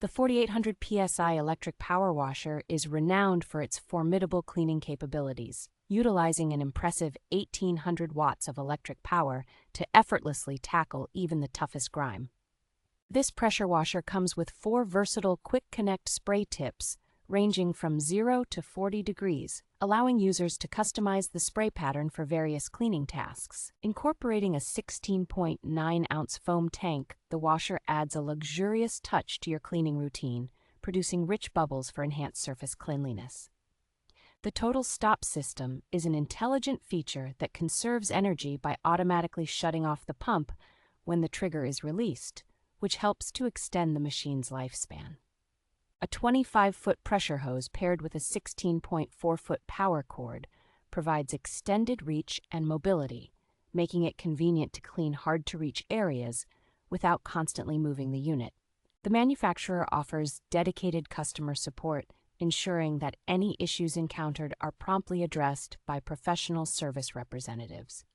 The 4800 psi electric power washer is renowned for its formidable cleaning capabilities, utilizing an impressive 1800 watts of electric power to effortlessly tackle even the toughest grime. This pressure washer comes with 4 versatile quick connect spray tips ranging from 0 to 40 degrees, allowing users to customize the spray pattern for various cleaning tasks. Incorporating a 16.9-ounce foam tank, the washer adds a luxurious touch to your cleaning routine, producing rich bubbles for enhanced surface cleanliness. The total stop system is an intelligent feature that conserves energy by automatically shutting off the pump when the trigger is released, which helps to extend the machine's lifespan. A 25-foot pressure hose paired with a 16.4-foot power cord provides extended reach and mobility, making it convenient to clean hard-to-reach areas without constantly moving the unit. The manufacturer offers dedicated customer support, ensuring that any issues encountered are promptly addressed by professional service representatives.